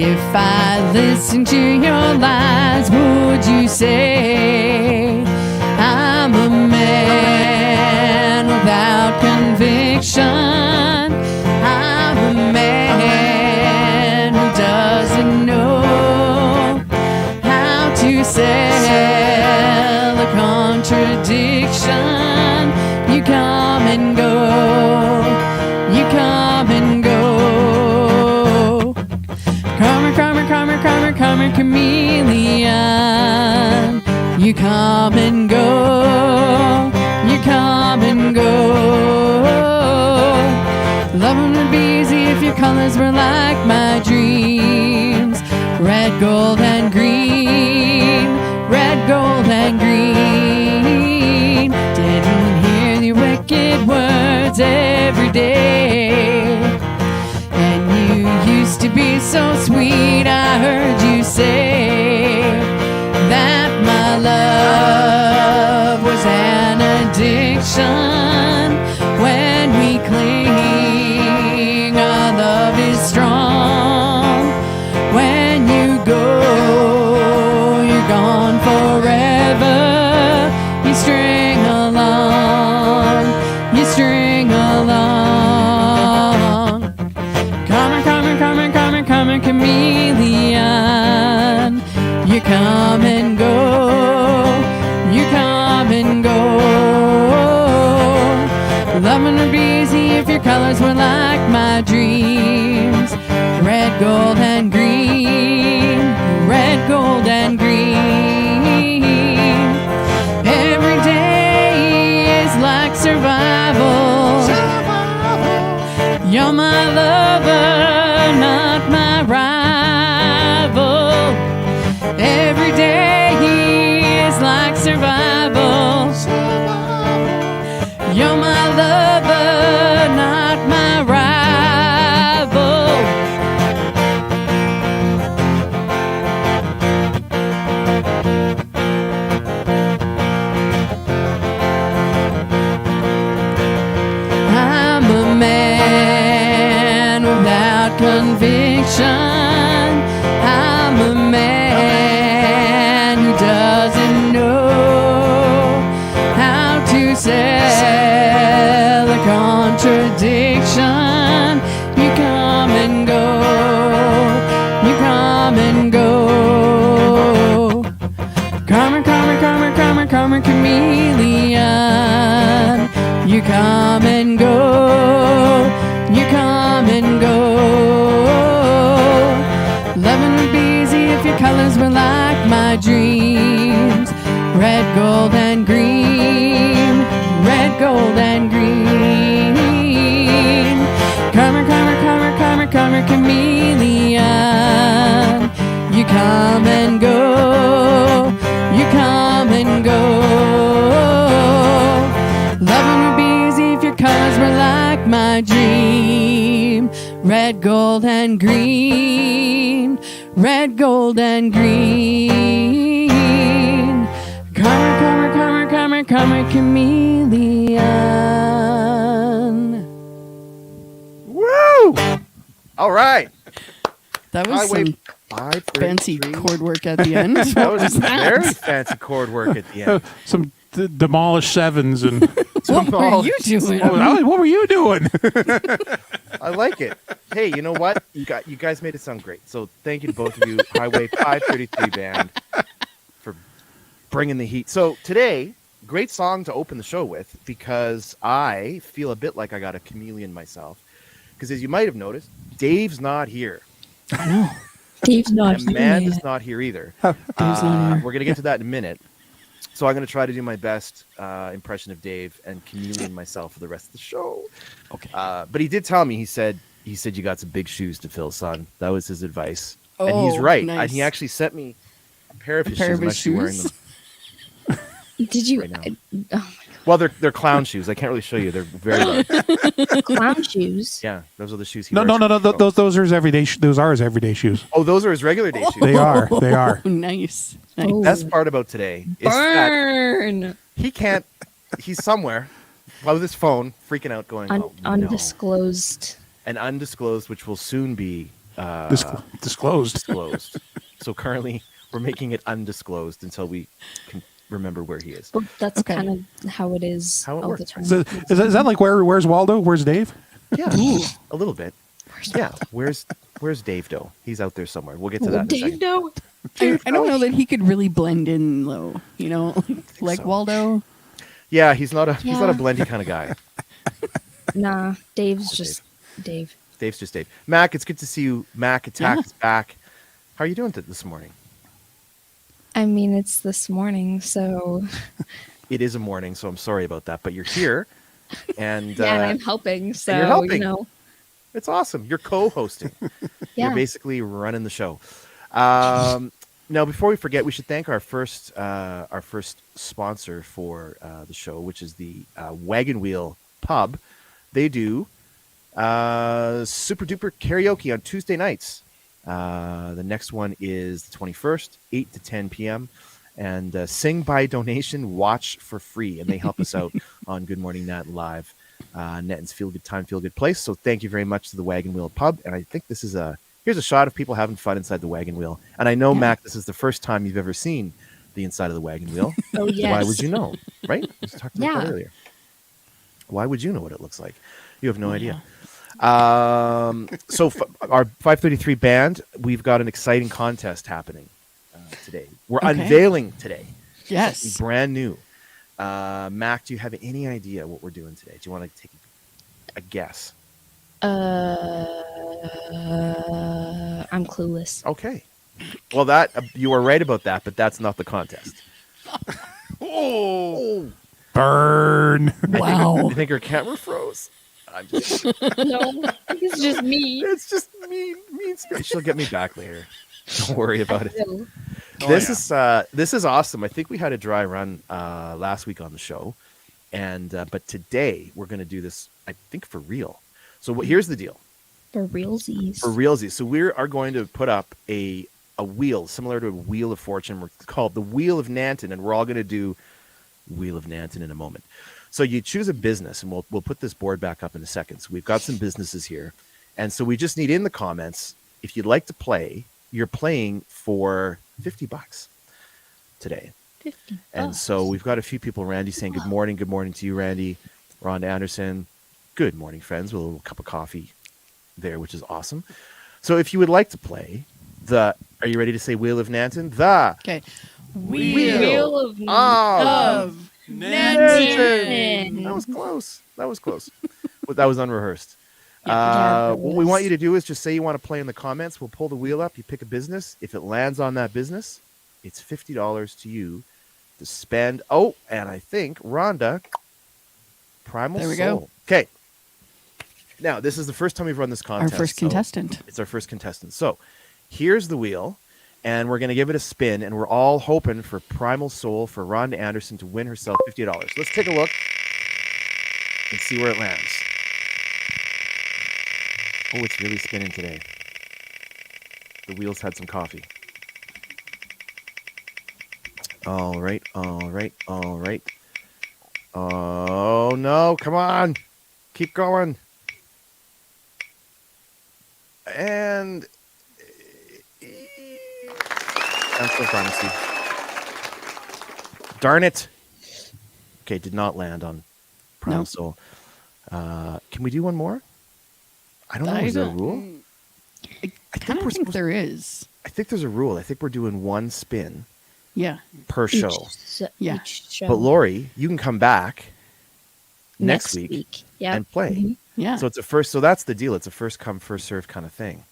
If I listened to your lies, would you say I'm a man without conviction? I'm a man who doesn't know how to sell a contradiction. You come and go, you come and go. Karma, chameleon. You come and go, you come and go. Loving would be easy if your colors were like my dreams. Red, gold, and green. Red, gold, and green. Didn't hear the wicked words every day. And you used to be so sweet, I heard you say that my love was an addiction. When we cling, our love is strong. When you go, you're gone forever. You string along, you string along. Come and chameleon. You come and go, you come and go. Loving would be easy if your colors were like my dreams. Red, gold, and green. Red, gold, and green. Every day is like survival. You're my lover, not my rival. Every day is like survival. You're my lover, not my rival. I'm a man without conviction. I'm a man who doesn't know how to sell a contradiction. You come and go, you come and go. Come, chameleon. You come and go, you come and go. Loving would be easy if your colors were like my dreams. Red, gold, and green. Red, gold, and green. Come, chameleon. You come and go, you come and go. Loving would be easy if your colors were like my dream. Red, gold, and green. Red, gold, and green. Come, chameleon. Woo! All right. That was some fancy chord work at the end. That was very fancy chord work at the end. Some demolished sevens and What were you doing? what were you doing? I like it. Hey, you know what? You guys made it sound great. So thank you to both of you, Highway 533 Band, for bringing the heat. So today, great song to open the show with because I feel a bit like I got a chameleon myself. Because as you might have noticed, Dave's not here. Dave's not here. Amanda's not here either. Dave's not here. We're going to get to that in a minute. So I'm going to try to do my best impression of Dave and chameleon myself for the rest of the show. Okay. But he did tell me, he said you got some big shoes to fill, son. That was his advice. Oh, and he's right. nice. And he actually sent me a pair of his pair shoes. of I'm his actually wearing shoes? them. Did you? Right now. Oh Well, they're clown shoes. I can't really show you. They're very large. my clown shoes. Yeah, those are the shoes he No. wears. Those are his everyday. Those are his everyday shoes. Oh, those are his regular day shoes. They are. They are. Oh, nice. Oh. Best part about today is that Burn. he can't. He's somewhere with his phone, freaking out, going, "Oh, no." Undisclosed. And undisclosed, which will soon be Disclosed. disclosed. So currently, we're making it undisclosed until we can remember where he is. But that's Okay. kind of how it is How it all works. the time. Is that like where's Waldo? Where's Dave? Yeah, a little bit. Yeah, where's Dave Doe? He's out there somewhere. We'll get to that in a Dave second. Doe. I don't know that he could really blend in though. You know, like so. Waldo. Yeah, he's not a Yeah. blendy kind of guy. Nah, Dave's just Dave. Dave's just Dave. Mac, it's good to see you. Mac Attack is back. How are you doing this morning? I mean, it's this morning, so It is a morning, so I'm sorry about that. But you're here, and yeah, and I'm helping. So you're helping. you know, it's awesome. You're co-hosting. yeah. You're basically running the show. Now, before we forget, we should thank our first sponsor for the show, which is the Wagon Wheel Pub. They do super duper karaoke on Tuesday nights. The next one is the 21st, 8 to 10 p.m. And sing by donation, watch for free. And they help us out on Good Morning Nanton Live, Nanton's Feel Good Time, Feel Good Place. So thank you very much to the Wagon Wheel Pub. And I think this is here's a shot of people having fun inside the Wagon Wheel. And I know, Mac, this is the first time you've ever seen the inside of the Wagon Wheel. Oh yes. Why would you know? Right? We just talked about that Yeah. earlier. Why would you know what it looks like? You have no idea. So our 533 band, we've got an exciting contest happening today. We're Okay. unveiling today. Yes. Something brand new. Mac, do you have any idea what we're doing today? Do you want to take a guess? I'm clueless. Okay. Well, that you are right about that, but that's not the contest. Oh, Burn. Wow. I think her camera froze. I'm just No, it's just me. it's just mean spirit. She'll get me back later. Don't worry about it. No. This is awesome. I think we had a dry run last week on the show, and but today we're going to do this. I think for real. So here's the deal. For realsies. For realsies. So we are going to put up a wheel similar to a Wheel of Fortune. We're called the Wheel of Nanton, and we're all going to do Wheel of Nanton in a moment. So you choose a business, and we'll put this board back up in a second. So we've got some businesses here, and so we just need in the comments if you'd like to play. You're playing for $50 today. 50 And so we've got a few people. Randy saying good morning to you, Randy. Ron Anderson, good morning, friends, with a little cup of coffee there, which is awesome. So if you would like to play are you ready to say Wheel of Nanton? The Okay. Wheel of of Nanton. That was close. Well, that was unrehearsed. Yeah, what we want you to do is just say you want to play in the comments. We'll pull the wheel up. You pick a business. If it lands on that business, it's $50 to you to spend. Oh, and I think Rhonda, Primal There we Soul. go. Okay. Now, this is the first time we've run this Our contest. first so contestant. it's our first contestant. So here's the wheel, and we're going to give it a spin, and we're all hoping for Primal Soul for Rhonda Anderson to win herself $50. Let's take a look and see where it lands. Oh, it's really spinning today. The wheels had some coffee. All right. Oh, no. Come on. Keep going. And I'm so promising. Darn it. Okay, did not land on Primal No. Soul. Can we do one more? I don't know. Is there a rule? I kind of think there is. I think there's a rule. I think we're doing one spin Yeah. per show. Yeah. Each show. But Lori, you can come back next week. week Yeah. and play. Mhm. Yeah. So it's a first. So that's the deal. It's a first come first serve kind of thing.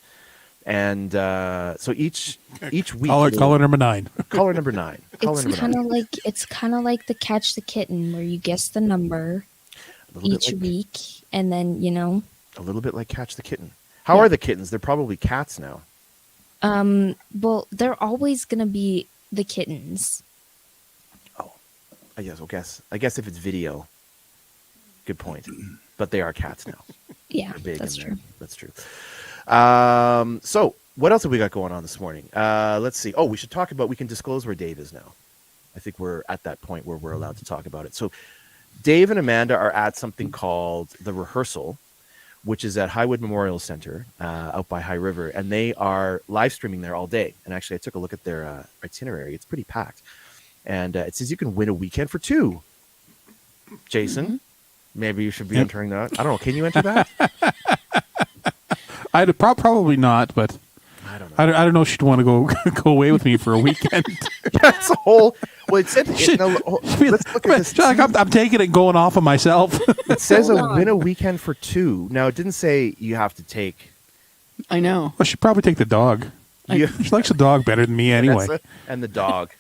And so each week, Caller number 9. caller number 9. Caller number 9. It's kind of like the Catch the Kitten, where you guess the number A little each bit like, week, and then a little bit like Catch the Kitten. How are the kittens? They're probably cats now. well, they're always gonna be the kittens. Oh, I guess if it's video, good point. But they are cats now. Yeah, They're big that's and true. That's true. So what else have we got going on this morning? Let's see. Oh, we should talk about. We can disclose where Dave is now. I think we're at that point where we're allowed to talk about it. So, Dave and Amanda are at something called the rehearsal, which is at Highwood Memorial Center out by High River, and they are live streaming there all day. And actually, I took a look at their itinerary. It's pretty packed. And it says you can win a weekend for two. Jason, maybe you should be entering that. I don't know. Can you enter that? I'd probably not, but I don't know. I don't know if she'd want to go away with me for a weekend. That's a whole. Well, it said. Let's look at this. I'm taking it and going off of myself. It says Hold win on. a weekend for two. Now, it didn't say you have to take. I know. I should probably take the dog. You, She likes the dog better than me anyway. and the dog.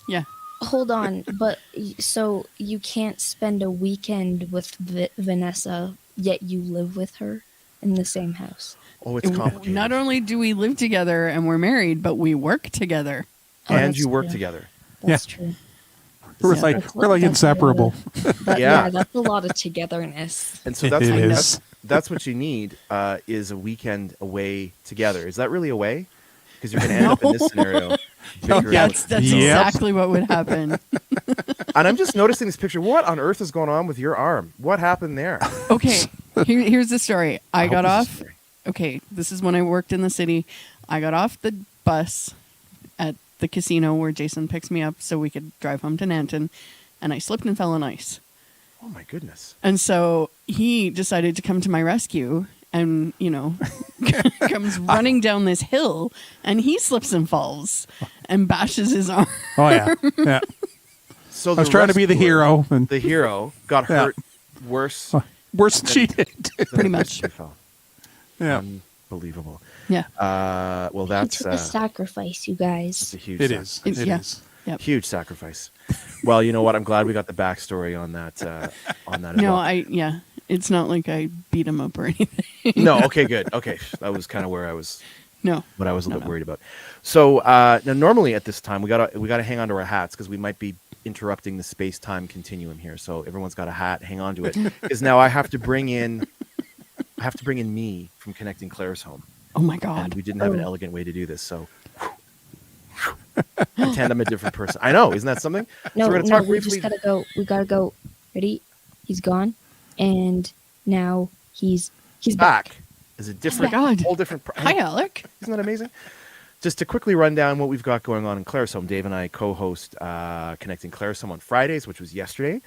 Yeah. Hold on, but so you can't spend a weekend with Vanessa, yet you live with her in the same house. Oh, it's complicated. Not only do we live together and we're married, but we work together. and that's you work true. together. That's true. We're Yeah. like That's inseparable. But Yeah. yeah, that's a lot of togetherness. And so It that's is. that's what you need is a weekend away together. Is that really away? Because you're going to end up in this scenario. bickering That's with- Yep. exactly what would happen. And I'm just noticing this picture. What on earth is going on with your arm? What happened there? Okay, here's the story. I got hope this is off. scary. Okay, this is when I worked in the city. I got off the bus at the casino where Jason picks me up so we could drive home to Nanton, and I slipped and fell on ice. Oh my goodness. And so he decided to come to my rescue and, comes running down this hill, and he slips and falls and bashes his arm. Oh yeah. So I was trying to be the hero, and The hero got Yeah. hurt worse. worse than she did. than Pretty the much. person who fell. Yeah. Unbelievable. Yeah. Well, It that's took a sacrifice, you guys. that's a huge. It sacrifice. is. It Yeah. is. Yep. Huge sacrifice. Well, you know what? I'm glad we got the backstory on that. On that. As No, well. it's not like I beat him up or anything. No. Okay. Good. Okay. That was kind of where I was. No. What I was a little No, bit no. worried about. So now, normally at this time, we gotta hang on to our hats because we might be interrupting the space-time continuum here. So everyone's got a hat. Hang on to it because now I have to bring in me from Connecting Claire's Home. Oh my And God. we didn't have an elegant way to do this, so pretend I'm a different person. I know, isn't that something? No, so we're gonna no, talk we briefly. just gotta go. We gotta go. Ready? He's gone, and now he's back. Is a Oh my different, God. whole different. Hi, Alec. Isn't that amazing? Just to quickly run down what we've got going on in Claire's Home. Dave and I co-host Connecting Claire's Home on Fridays, which was yesterday,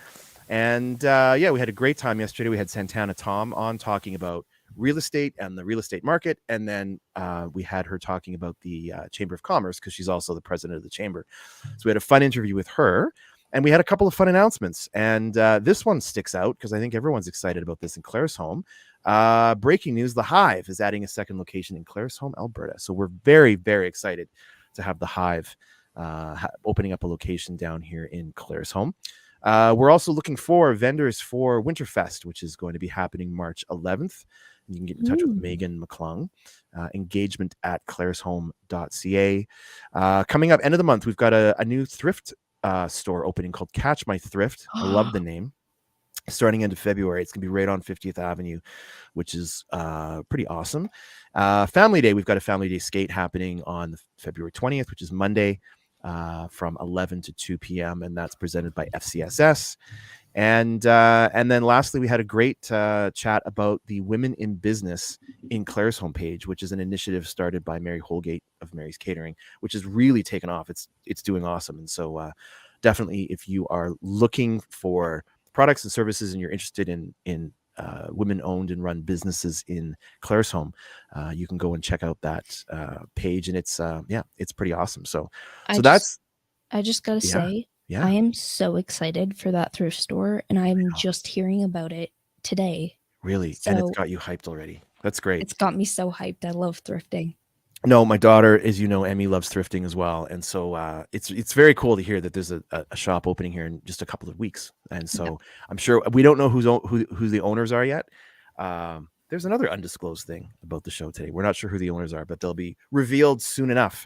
and yeah, we had a great time yesterday. We had Santana Tom on talking about real estate and the real estate market, and then we had her talking about the Chamber of Commerce because she's also the president of the chamber. So we had a fun interview with her, and we had a couple of fun announcements. And this one sticks out because I think everyone's excited about this in Claire's Home. Breaking news: The Hive is adding a second location in Claire's Home, Alberta. So we're very, very excited to have The Hive opening up a location down here in Claire's Home. We're also looking for vendors for Winterfest, which is going to be happening March 11th. You can get in touch with Megan McClung, engagement at claireshome.ca. Coming up end of the month, we've got a new thrift store opening called Catch My Thrift. I love the name. Starting end of February, it's going to be right on 50th Avenue, which is pretty awesome. Family Day, we've got a Family Day skate happening on February 20th, which is Monday, from 11 to 2 p.m. And that's presented by FCSS. And then lastly, we had a great chat about the Women in Business in Claire's Home page, which is an initiative started by Mary Holgate of Mary's Catering, which has really taken off. It's doing awesome. And so definitely, if you are looking for products and services and you're interested in women-owned and run businesses in Claire's Home, you can go and check out that page. And it's pretty awesome. So I just gotta say, yeah. I am so excited for that thrift store, and I'm just hearing about it today. Really, and it's So- got you hyped already. That's great. It's got me so hyped. I love thrifting. No, my daughter, as you know, Emmy loves thrifting as well, and so it's very cool to hear that there's a shop opening here in just a couple of weeks. And so I'm sure we don't know who the owners are yet. There's another undisclosed thing about the show today. We're not sure who the owners are, but they'll be revealed soon enough.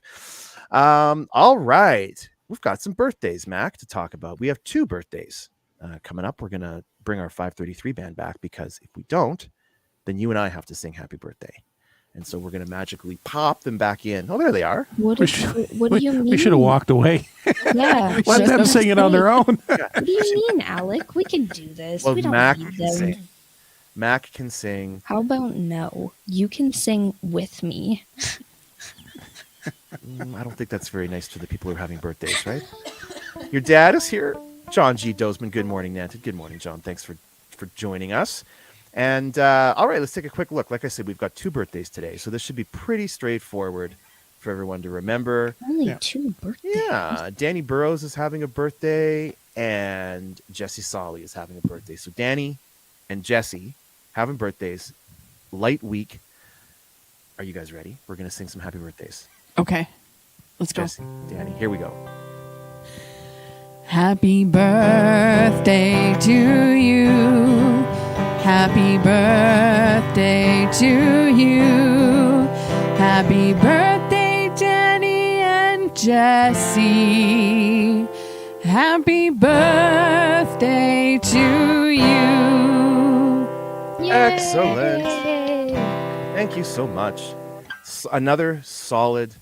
All right, we've got some birthdays, Mac, to talk about. We have 2 birthdays coming up. We're gonna bring our 533 band back because if we don't, then you and I have to sing happy birthday. And so we're going to magically pop them back in. Oh, there they are. What do you mean? We should have walked away. Yeah. Let them sing it on their own. What do you mean, Alec? We can do this. Well, we don't Mac need can them. sing. Mac can sing. How about no? You can sing with me. I don't think that's very nice to the people who are having birthdays, right? Your dad is here, John G. Dozeman. Good morning, Nanton. Good morning, John. Thanks for joining us. And all right, let's take a quick look. Like I said, we've got 2 birthdays today, so this should be pretty straightforward for everyone to remember. Only 2 birthdays. Yeah, Danny Burrows is having a birthday, and Jesse Solly is having a birthday. So Danny and Jesse having birthdays. Light week. Are you guys ready? We're gonna sing some happy birthdays. Okay, let's go. Jesse, Danny, here we go. Happy birthday to you. Happy birthday to you. Happy birthday, Jenny and Jesse. Happy birthday to you. Yay! Excellent. Thank you so much. Another solid,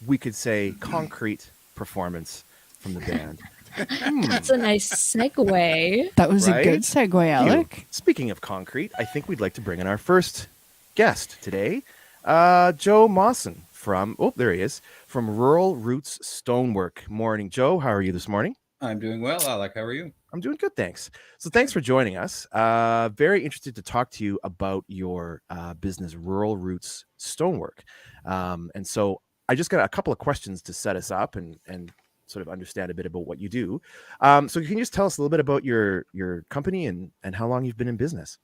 we could say, concrete performance from the band. That's a nice segue. That was Right? a good segue, Alec. Speaking of concrete, I think we'd like to bring in our first guest today, Joe Mawson from, there he is, from Rural Roots Stonework. Morning, Joe. How are you this morning? I'm doing well, Alec. How are you? I'm doing good, thanks. So thanks for joining us. Very interested to talk to you about your business, Rural Roots Stonework. And so I just got a couple of questions to set us up and sort of understand a bit about what you do. So can you just tell us a little bit about your company and how long you've been in business?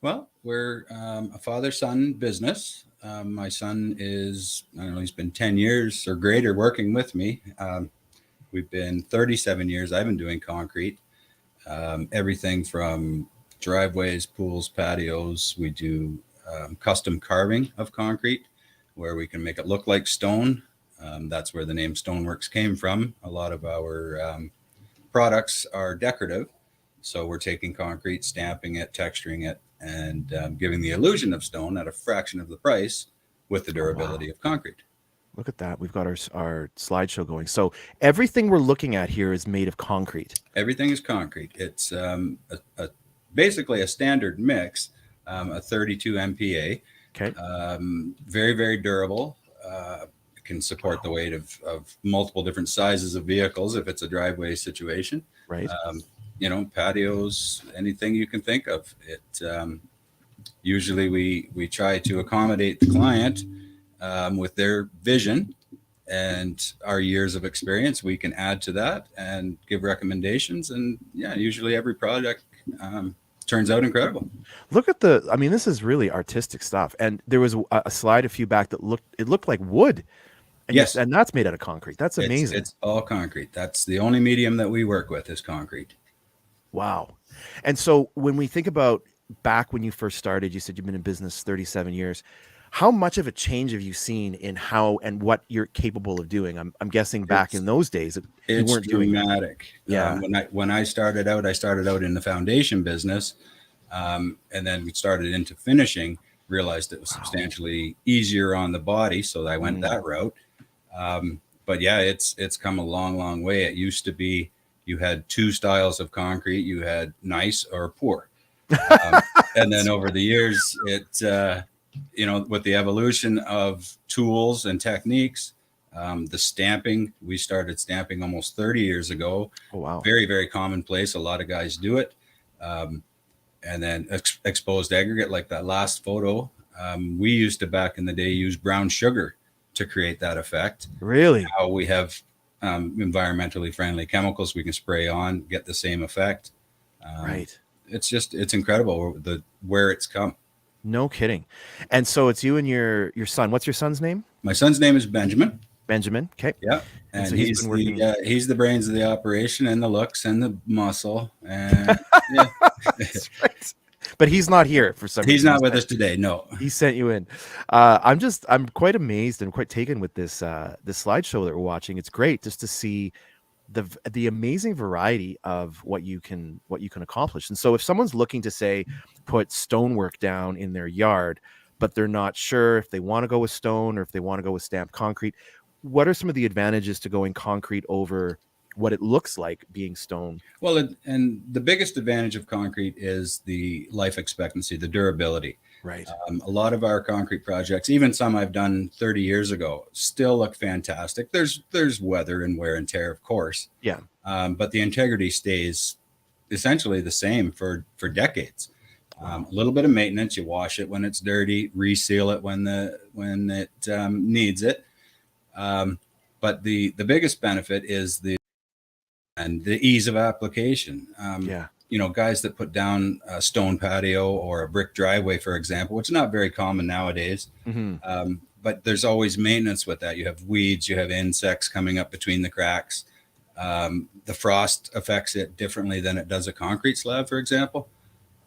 Well, we're a father-son business. My son is, I don't know, he's been 10 years or greater working with me. We've been 37 years. I've been doing concrete. Everything from driveways, pools, patios. We do custom carving of concrete where we can make it look like stone. That's where the name Stoneworks came from. A lot of our products are decorative. So we're taking concrete, stamping it, texturing it, and giving the illusion of stone at a fraction of the price with the durability of concrete. Look at that. We've got our slideshow going. So everything we're looking at here is made of concrete. Everything is concrete. It's basically a standard mix, a 32 MPa. Okay. Very, very durable. It can support the weight of multiple different sizes of vehicles if it's a driveway situation. Right. Patios, anything you can think of. It usually we try to accommodate the client with their vision and our years of experience. We can add to that and give recommendations. And yeah, usually every project turns out incredible. Look at this is really artistic stuff. And there was a slide a few back that looked like wood. And yes. And that's made out of concrete. That's amazing. It's all concrete. That's the only medium that we work with is concrete. Wow. And so when we think about back when you first started, you said you've been in business 37 years. How much of a change have you seen in how and what you're capable of doing? I'm guessing back in those days, you weren't doing dramatic. Yeah. When I started out in the foundation business, and then we started into finishing. Realized it was substantially easier on the body, so I went that route. But yeah, it's come a long, long way. It used to be you had 2 styles of concrete. You had nice or poor, and then over the years, with the evolution of tools and techniques, the stamping, we started stamping almost 30 years ago. Oh, wow. Very, very commonplace. A lot of guys do it. And then exposed aggregate, like that last photo. We used to, back in the day, use brown sugar to create that effect. Really? Now we have environmentally friendly chemicals we can spray on, get the same effect. Right. It's incredible where it's come. No kidding. And so it's you and your son. What's your son's name? My son's name is Benjamin. Benjamin. Okay. Yeah. And so he's the brains of the operation and the looks and the muscle. And yeah. That's right. But he's not here for some reason. He's not with us today. No. He sent you in. I'm quite amazed and quite taken with this slideshow that we're watching. It's great just to see the amazing variety of what you can accomplish. And so if someone's looking to, say, put stonework down in their yard, but they're not sure if they want to go with stone or if they want to go with stamped concrete, what are some of the advantages to going concrete over what it looks like being stone. Well, and the biggest advantage of concrete is the life expectancy, the durability. Right. A lot of our concrete projects, even some I've done 30 years ago, still look fantastic. There's weather and wear and tear, of course. Yeah. But the integrity stays essentially the same for decades. A little bit of maintenance, you wash it when it's dirty, reseal it when it needs it. But the biggest benefit is the ease of application. Guys that put down a stone patio or a brick driveway, for example, which is not very common nowadays. But there's always maintenance with that. You have weeds, you have insects coming up between the cracks. The frost affects it differently than it does a concrete slab, for example.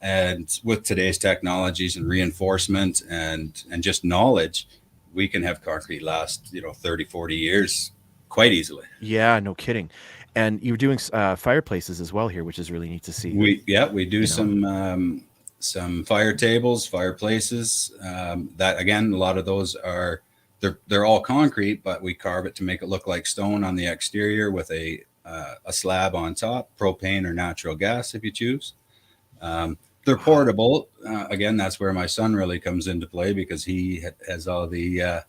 And with today's technologies and reinforcement and just knowledge, we can have concrete last, 30, 40 years quite easily. Yeah, no kidding. And you're doing fireplaces as well here, which is really neat to see. We do some fire tables, fireplaces. That again, a lot of those they're all concrete, but we carve it to make it look like stone on the exterior with a slab on top, propane or natural gas if you choose. They're portable. Again, that's where my son really comes into play because he has all the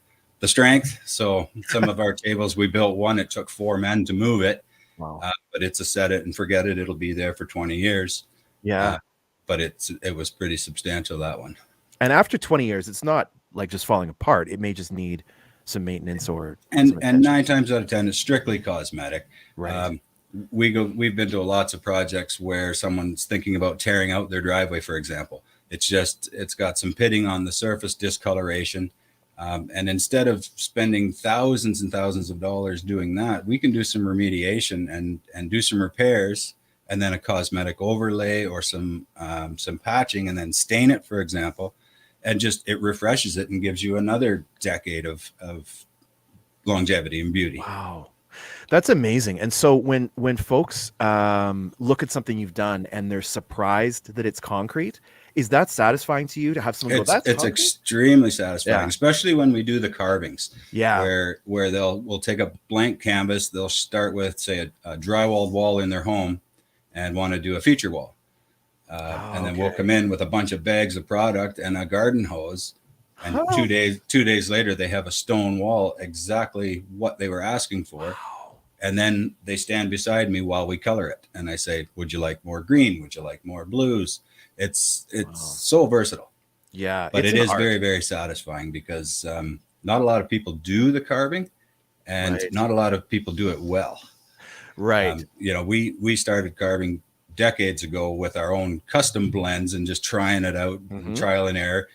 strength. So some of our tables, we built one. It took 4 men to move it. Wow. But it's a set it and forget it. It'll be there for 20 years. Yeah. But it was pretty substantial, that one. And after 20 years, it's not like just falling apart. It may just need some maintenance and 9 times out of 10, it's strictly cosmetic. Right. We've been to lots of projects where someone's thinking about tearing out their driveway, for example. It's got some pitting on the surface, discoloration. And instead of spending thousands and thousands of dollars doing that, we can do some remediation and do some repairs and then a cosmetic overlay or some patching and then stain it, for example, and just it refreshes it and gives you another decade of longevity and beauty. Wow. That's amazing. And so when folks look at something you've done and they're surprised that it's concrete, is that satisfying to you to have someone go, that's it's concrete? Extremely satisfying, especially when we do the carvings. Yeah. Where we'll take a blank canvas, they'll start with, say, a drywalled wall in their home and want to do a feature wall. And then we'll come in with a bunch of bags of product and a garden hose. And 2 days later, they have a stone wall, exactly what they were asking for. Wow. And then they stand beside me while we color it. And I say, would you like more green? Would you like more blues? It's so versatile. Yeah. But it is very, very satisfying because not a lot of people do the carving and not a lot of people do it well. Right. We started carving decades ago with our own custom blends and just trying it out, trial and error.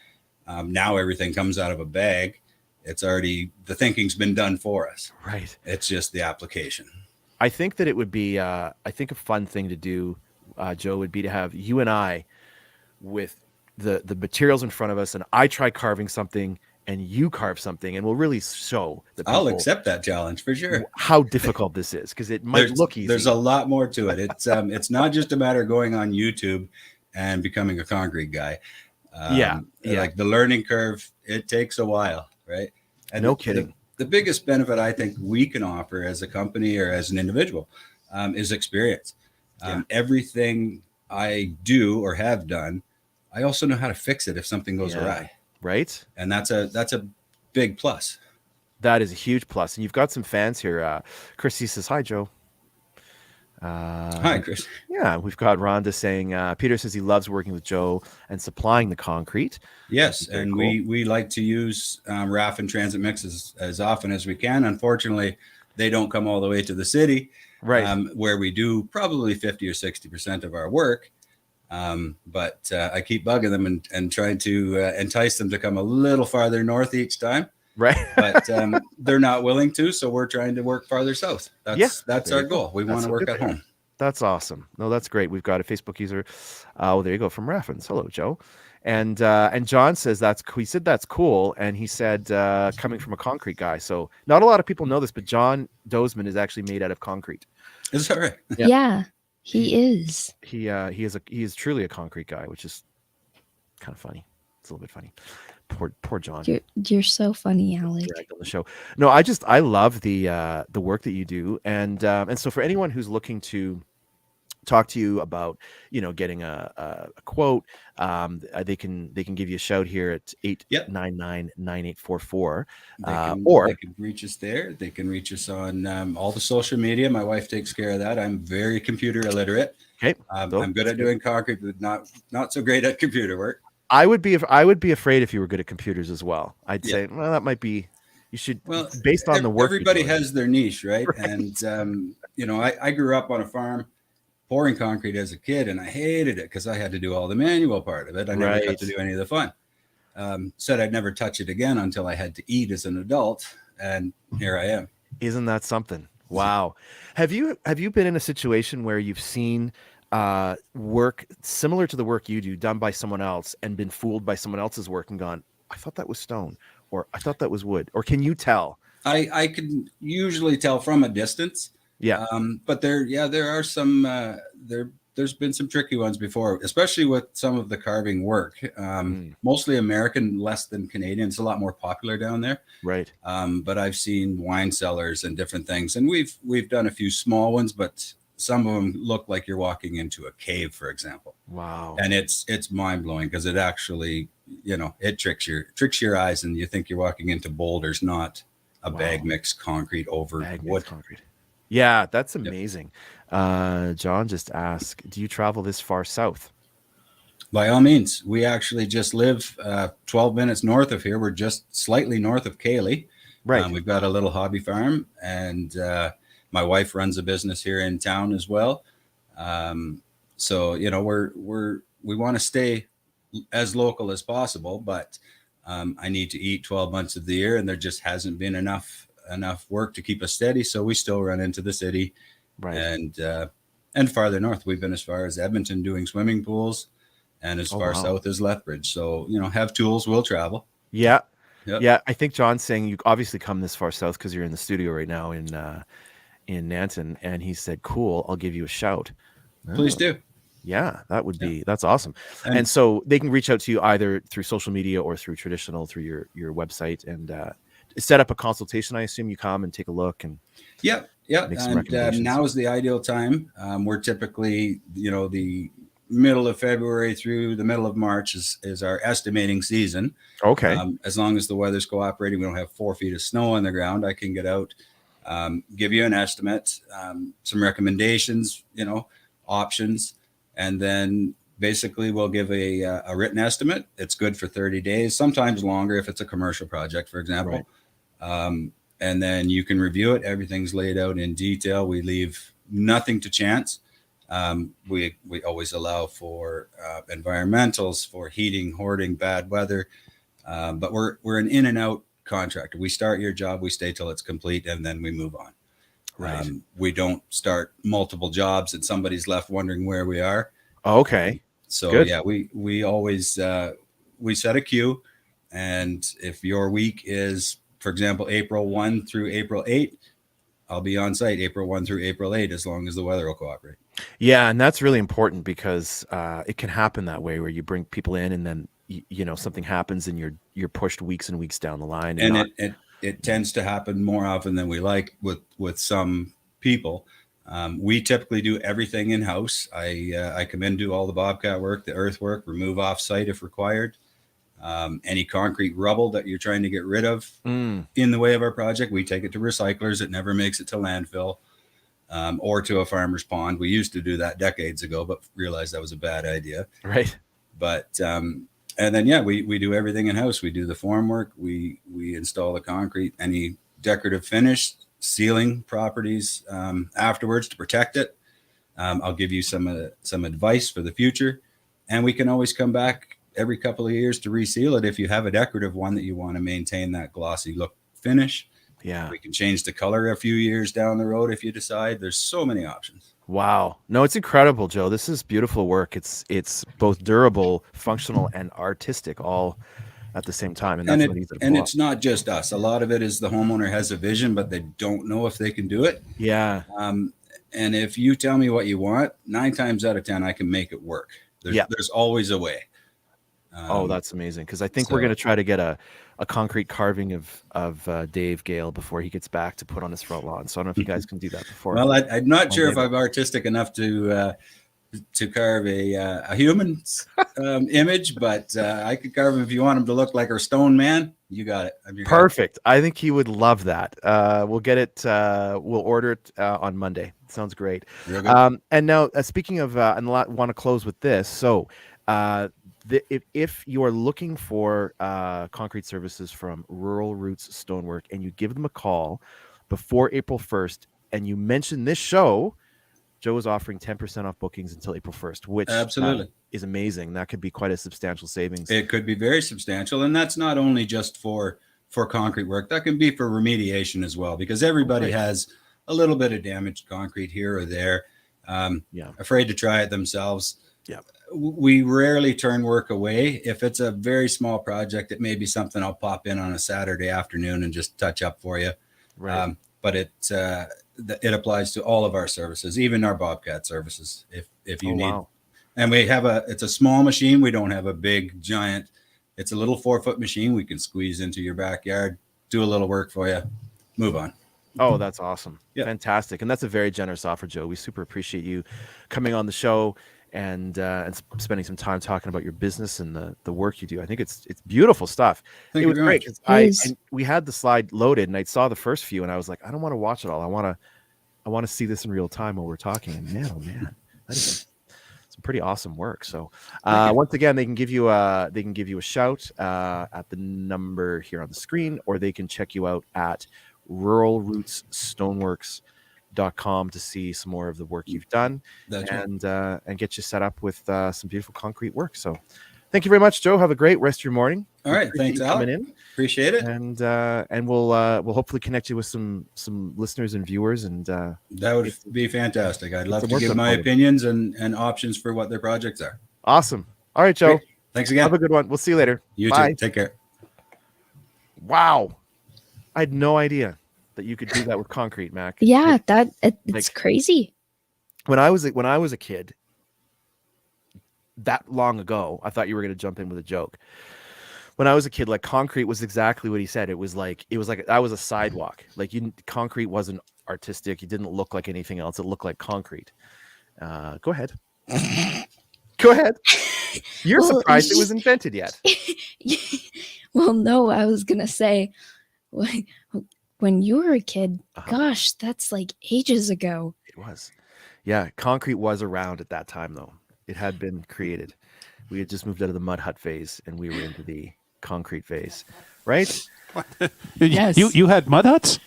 Now everything comes out of a bag. It's already, the thinking's been done for us. Right. It's just the application. I think that it would be, a fun thing to do, Joe, would be to have you and I with the materials in front of us, and I try carving something and you carve something, and we'll really show the people. I'll accept that challenge for sure. How difficult this is, because it might look easy. There's a lot more to it. It's not just a matter of going on YouTube and becoming a concrete guy. Like the learning curve, it takes a while, right? And no kidding. The biggest benefit I think we can offer as a company or as an individual is experience. Everything I do or have done, I also know how to fix it if something goes awry. Right. And that's a big plus. That is a huge plus. And you've got some fans here. Chrissy says, hi, Joe. Hi, Chris. Yeah, we've got Rhonda saying, Peter says he loves working with Joe and supplying the concrete. Yes, and cool. we like to use RAF and transit mixes as often as we can. Unfortunately, they don't come all the way to the city, right? Where we do probably 50 or 60% of our work. But I keep bugging them and trying to entice them to come a little farther north each time. Right. But they're not willing to, so we're trying to work farther south. That's our goal. We want to work at home. That's awesome. No, that's great. We've got a Facebook user. There you go, from Raffins. Hello, Joe. And John says he said that's cool, and he said coming from a concrete guy. So not a lot of people know this, but John Dozeman is actually made out of concrete. Is that right? Yeah, he is. He is truly a concrete guy, which is kind of funny. It's a little bit funny. Poor John. You're so funny, Alec. Dragged on the show. No, I love the work that you do, and so for anyone who's looking to talk to you about, getting a quote, they can give you a shout here at 899-9844. They can reach us there. They can reach us on all the social media. My wife takes care of that. I'm very computer illiterate. Okay, I'm good at doing concrete, but not so great at computer work. I would be afraid if you were good at computers as well. I'd say, well, that might be. You should, based on the work. Everybody has their niche, right? And I grew up on a farm pouring concrete as a kid, and I hated it because I had to do all the manual part of it. I never got to do any of the fun. Said I'd never touch it again until I had to eat as an adult, and here I am. Isn't that something? Wow. Have you been in a situation where you've seen work similar to the work you do done by someone else and been fooled by someone else's work and gone, I thought that was stone, or I thought that was wood? Or can you tell? I can usually tell from a distance. Yeah. But there are some, there's been some tricky ones before, especially with some of the carving work, mostly American, less than Canadian. It's a lot more popular down there. Right. But I've seen wine cellars and different things, and we've done a few small ones, but some of them look like you're walking into a cave, for example. Wow. And it's mind blowing because it actually, it tricks your eyes, and you think you're walking into boulders, not a bag mixed concrete over wood. Concrete. Yeah, that's amazing. Yep. John just asked, do you travel this far south? By all means. We actually just live 12 minutes north of here. We're just slightly north of Cayley. Right. We've got a little hobby farm, and my wife runs a business here in town as well. So, we want to stay as local as possible, but I need to eat 12 months of the year, and there just hasn't been enough work to keep us steady. So we still run into the city. Right. And farther north, we've been as far as Edmonton doing swimming pools, and as far south as Lethbridge. So, have tools, we'll travel. Yeah. Yep. Yeah. I think John's saying you obviously come this far south because you're in the studio right now in Nanton. And he said, cool, I'll give you a shout. Please do. Yeah, that would be, that's awesome. And so they can reach out to you either through social media or through your website, and set up a consultation. I assume you come and take a look and make some recommendations. Now is the ideal time. We're typically, the middle of February through the middle of March is our estimating season. Okay. As long as the weather's cooperating, we don't have 4 feet of snow on the ground, I can get out, give you an estimate, some recommendations, options, and then basically we'll give a written estimate. It's good for 30 days, sometimes longer if it's a commercial project, for example. Right. And then you can review it. Everything's laid out in detail. We leave nothing to chance. We always allow for environmentals, for heating, hoarding, bad weather. But we're an in and out contractor. We start your job, we stay till it's complete, and then we move on. Right. We don't start multiple jobs and somebody's left wondering where we are. Okay. So good. Yeah, we always we set a queue, and if your week is, for example, April 1 through April 8, I'll be on site April 1 through April 8, as long as the weather will cooperate. Yeah, and that's really important because it can happen that way, where you bring people in and then something happens and you're pushed weeks and weeks down the line. And it tends to happen more often than we like with some people. We typically do everything in house. I come in, do all the bobcat work, the earthwork, remove off site if required. Any concrete rubble that you're trying to get rid of in the way of our project, we take it to recyclers. It never makes it to landfill or to a farmer's pond. We used to do that decades ago, but realized that was a bad idea. Right. But and then we do everything in house. We do the form work. We install the concrete, any decorative finish, sealing properties afterwards to protect it. I'll give you some advice for the future, and we can always come back every couple of years to reseal it if you have a decorative one that you want to maintain that glossy look finish. Yeah, we can change the color a few years down the road if you decide. There's so many options. Wow. No, it's incredible, Joe. This is beautiful work. It's both durable, functional, and artistic all at the same time. And it's not just us. A lot of it is the homeowner has a vision, but they don't know if they can do it. Yeah. And if you tell me what you want, 9 times out of 10, I can make it work. There's always a way. Oh, that's amazing. Because I think we're so- going to try to get a concrete carving of Dave Gale before he gets back to put on his front lawn. So I don't know if you guys can do that before. Well, I'm not sure if Monday. I'm artistic enough to carve a human's image, but I could carve him if you want him to look like our stone man. You got it. I'm your guy. Perfect. I think he would love that. We'll get it. We'll order it on Monday. Sounds great. Real good. And now, speaking of, and want to close with this. So, if you are looking for concrete services from Rural Roots Stonework, and you give them a call before April 1st, and you mention this show, Joe is offering 10% off bookings until April 1st, which Absolutely. is amazing. That could be quite a substantial savings. It could be very substantial, and that's not only just for concrete work. That can be for remediation as well, because everybody Right. has a little bit of damaged concrete here or there. Afraid to try it themselves. Yeah. We rarely turn work away. If it's a very small project, it may be something I'll pop in on a Saturday afternoon and just touch up for you. Right. But it applies to all of our services, even our Bobcat services. If you need, Wow. and it's a small machine. We don't have a big giant. It's a little 4-foot machine. We can squeeze into your backyard, do a little work for you, move on. Oh, that's awesome. Yeah. Fantastic. And that's a very generous offer, Joe. We super appreciate you coming on the show and spending some time talking about your business and the work you do. I think it's beautiful stuff. Thank it you was very great. much. 'Cause It is. and we had the slide loaded and I saw the first few and I was like, I don't want to watch it all. I want to see this in real time while we're talking. And man, oh man, that is some pretty awesome work. So once again, they can give you a shout at the number here on the screen, or they can check you out at ruralrootsstoneworks.com to see some more of the work you've done. That's right. and get you set up with some beautiful concrete work. So thank you very much, Joe. Have a great rest of your morning. All right. Appreciate Thanks, you Alec. coming in. Appreciate it. And we'll hopefully connect you with some listeners and viewers. And That would be fantastic. I'd love some to work give done my for you. opinions and options for what their projects are. awesome. All right, Joe. Great. Thanks again. Have a good one. We'll see you later. You Bye. too. Take care. Wow. I had no idea that you could do that with concrete, Mac. Yeah, it's Like- crazy. When I was a kid, that long ago, I thought you were going to jump in with a joke. When I was a kid, like concrete was exactly what he said. It was like I was a sidewalk. Like concrete wasn't artistic. It didn't look like anything else. It looked like concrete. Go ahead. Go ahead. You're Well, surprised it was invented yet. Well, no, I was gonna say, when you were a kid, Uh-huh. gosh, that's like ages ago. It was. Yeah, concrete was around at that time, though. It had been created. We had just moved out of the mud hut phase, and we were into the concrete phase, right? Yes. You had mud huts?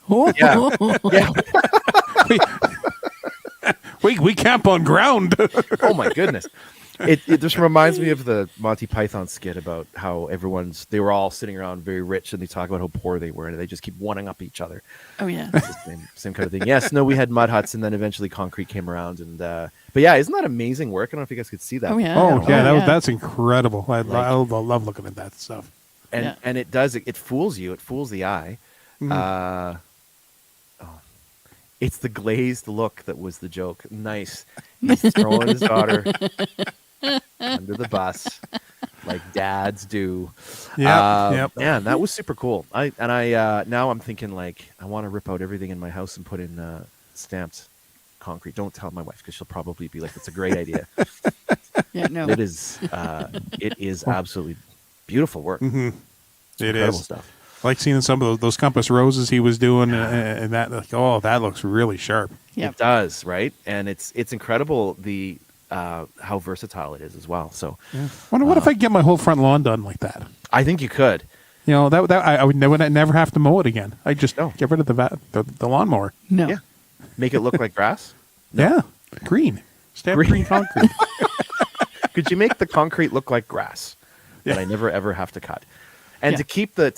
Yeah. Yeah. We camp on ground. Oh my goodness. It just reminds me of the Monty Python skit about how they were all sitting around very rich and they talk about how poor they were and they just keep one-ing up each other. Oh yeah. It's the same kind of thing. Yes, no, we had mud huts and then eventually concrete came around and but yeah, isn't that amazing work? I don't know if you guys could see that. Oh yeah. Oh, yeah, yeah. that's incredible. I Like- love looking at that stuff. And Yeah. and it does it fools you. It fools the eye. It's the glazed look that was the joke. Nice. He's throwing his daughter under the bus like dads do. Yep. Man, that was super cool. I now I'm thinking like I want to rip out everything in my house and put in stamped concrete. Don't tell my wife because she'll probably be like, "That's a great idea." Yeah. No. It is absolutely beautiful work. Mhm. It's It incredible is. stuff. Like seeing some of those compass roses he was doing, and that, like, oh, that looks really sharp. Yep. It does, right? And it's incredible the how versatile it is as well. So Wonder what if I get my whole front lawn done like that? I think you could. You know, that I would never have to mow it again. I just No. get rid of the lawnmower. No. Yeah. Make it look like grass. Yeah, green, stamp Green. green concrete. Could you make the concrete look like grass that Yeah. I never ever have to cut? And Yeah. to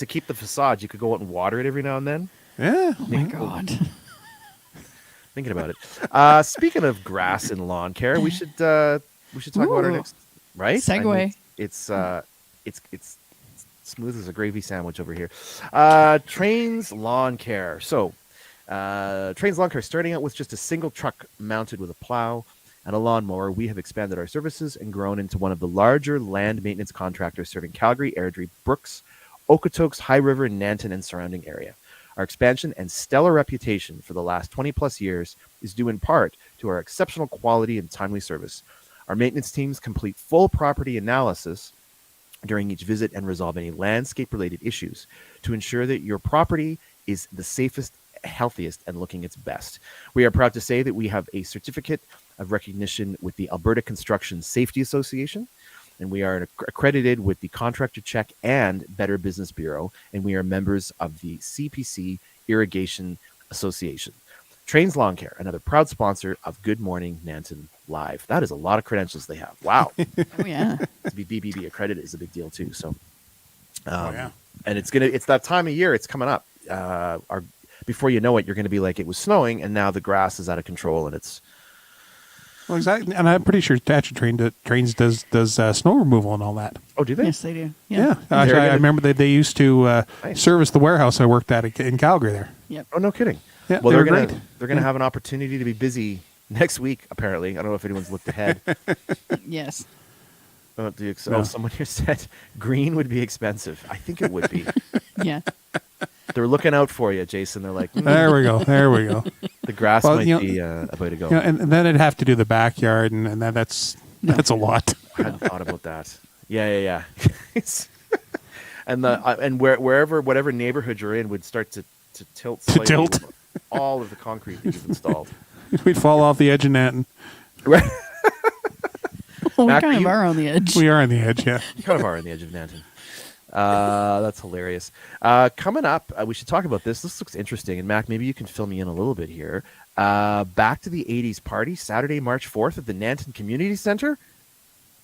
keep the facade, you could go out and water it every now and then. Yeah, Oh my God. Thinking about it. Speaking of grass and lawn care, we should talk about our Ooh. next right Segue. It's smooth as a gravy sandwich over here. Trains lawn care. So Trains lawn care starting out with just a single truck mounted with a plow. and a lawnmower, we have expanded our services and grown into one of the larger land maintenance contractors serving Calgary, Airdrie, Brooks, Okotoks, High River, Nanton, and surrounding area. Our expansion and stellar reputation for the last 20 plus years is due in part to our exceptional quality and timely service. Our maintenance teams complete full property analysis during each visit and resolve any landscape-related issues to ensure that your property is the safest, healthiest, and looking its best. We are proud to say that we have a certificate of recognition with the Alberta Construction Safety Association, and we are accredited with the Contractor Check and Better Business Bureau, and we are members of the CPC Irrigation Association. Trains Lawn Care, another proud sponsor of Good Morning Nanton Live. That is a lot of credentials they have. Wow. Oh yeah. To be BBB accredited is a big deal too. So, yeah. and it's that time of year. It's coming up. Before you know it, you're going to be like, it was snowing, and now the grass is out of control, and it's. Well, exactly. And I'm pretty sure Trains does snow removal and all that. Oh, do they? Yes, they do. Yeah. Actually, I remember that they used to Nice. service the warehouse I worked at in Calgary there. Yep. Oh, no kidding. Yeah, Well, they they're were gonna great. they're gonna have an opportunity to be busy next week. Apparently, I don't know if anyone's looked ahead. Yes. Oh, No. someone here said green would be expensive. I think it would be. Yeah. They're looking out for you, Jason. They're like, There we go. There we go. the grass Well, might you know- be a way to go. You know, and then I'd have to do the backyard, and that's a lot. I hadn't thought about that. Yeah. And wherever whatever neighborhood you're in would start to tilt To slightly tilt. with all of the concrete that you've installed. We'd fall off the edge of Nanton. Well, we Mac, kind of you- are on the edge. We are on the edge, yeah. You kind of are on the edge of Nanton. That's hilarious. Coming up, we should talk about this. This looks interesting. And Mac, maybe you can fill me in a little bit here. Back to the 80s party, Saturday, March 4th at the Nanton Community Center.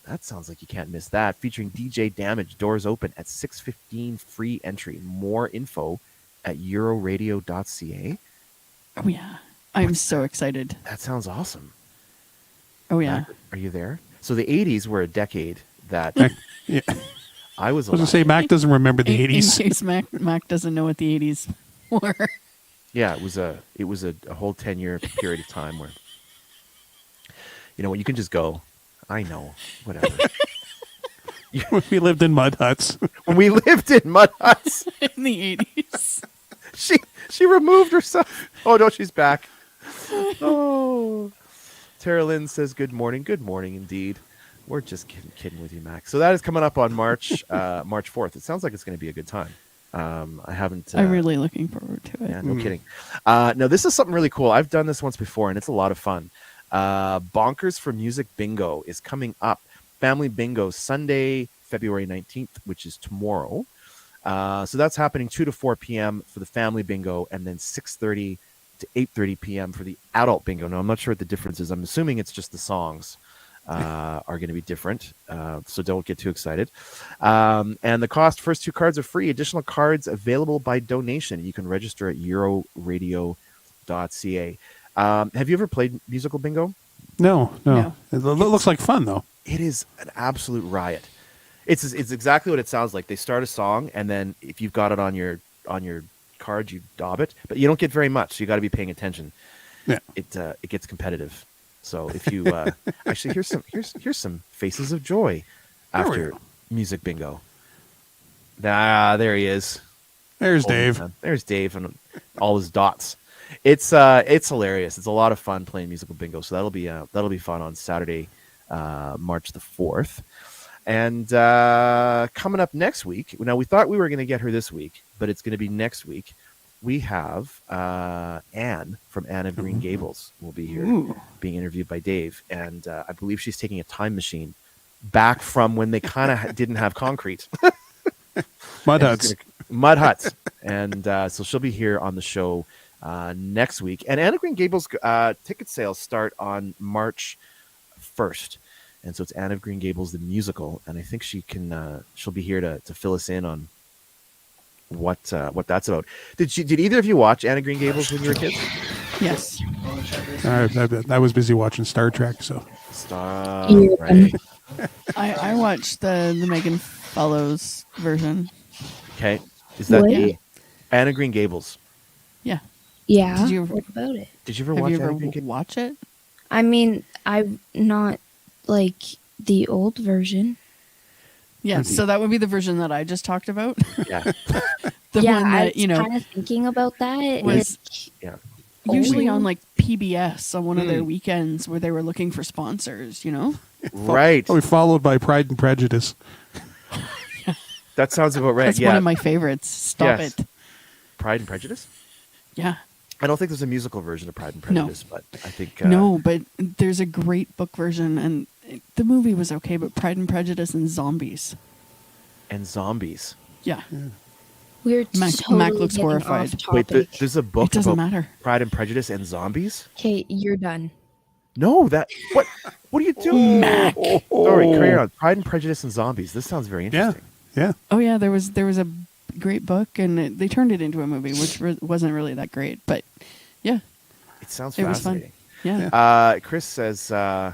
That sounds like you can't miss that. Featuring DJ Damage, doors open at 6:15, free entry. More info at euroradio.ca. Oh yeah. I'm so excited. That sounds awesome. Oh yeah. Mac, are you there? So the 80s were a decade that Yeah. I was I was alive. going to say, Mac doesn't remember the In 80s. case Mac doesn't know what the 80s were. Yeah, it was a whole 10-year period of time where, you know what, you can just go, I know, whatever. We lived in mud huts. When we lived in mud huts, In the 80s. she removed herself. Oh no, she's back. Oh, Tara Lynn says, "Good morning, indeed." We're just kidding with you, Max. So that is coming up on March 4th. It sounds like it's going to be a good time. I haven't. I'm really looking forward to it. Yeah, no kidding. No, this is something really cool. I've done this once before, and it's a lot of fun. Bonkers for Music Bingo is coming up. Family Bingo, Sunday, February 19th, which is tomorrow. So that's happening 2 to 4 p.m. for the Family Bingo, and then 6:30 to 8:30 p.m. for the Adult Bingo. Now, I'm not sure what the difference is. I'm assuming it's just the songs are going to be different, so don't get too excited. And the cost, first 2 cards are free. Additional cards available by donation. You can register at euroradio.ca. Have you ever played musical bingo? No. No. It looks like fun, though. It is an absolute riot. It's exactly what it sounds like. They start a song, and then if you've got it on your card, you daub it, but you don't get very much. So you got to be paying attention. Yeah. It gets competitive. So if you actually here's some faces of joy There we after go. music bingo. There he is. There's Holy Dave. man. There's Dave and all his dots. It's hilarious. It's a lot of fun playing musical bingo. So that'll be fun on Saturday, March the 4th. And coming up next week. Now we thought we were going to get her this week, but it's going to be next week. We have Anne from Anne of Green Gables will be here Ooh. being interviewed by Dave. And I believe she's taking a time machine back from when they kind of didn't have concrete. Mud And huts. Mud huts. And so she'll be here on the show next week. And Anne of Green Gables ticket sales start on March 1st. And so it's Anne of Green Gables, the musical. And I think she'll be here to fill us in on what that's about. Did either of you watch Anne of Green Gables when you were kids? Yes. I was busy watching Star Trek, so. Stop. Yeah. Right. I watched the Megan Follows version. Okay. Is that What? the Anne of Green Gables? Yeah. Yeah. Did you- What about it? Did you ever Have watch you Anne ever of Green Gables? watch it? I mean, I'm not like the old version. Yeah, so that would be the version that I just talked about. Yeah. The yeah, one I that, was kind of thinking about that. was Yeah. usually Oh. on like PBS on one of their weekends where they were looking for sponsors, Right. Probably followed by Pride and Prejudice. That sounds about right. That's yeah. one of my favorites. Stop Yes. it. Pride and Prejudice? Yeah. I don't think there's a musical version of Pride and No. Prejudice, but I think No, but there's a great book version, and the movie was okay, but Pride and Prejudice and Zombies. and zombies. Yeah. We're Mac totally looks getting horrified. off Wait, topic. there's a book It doesn't about matter. Pride and Prejudice and zombies? Okay, you're done. No, that what are you doing? Sorry, carry on. Pride and Prejudice and zombies. This sounds very Yeah. interesting. Yeah. Oh yeah, there was a great book, and they turned it into a movie, which wasn't really that great, but yeah, It sounds it was fun. fascinating. Yeah. Chris says, I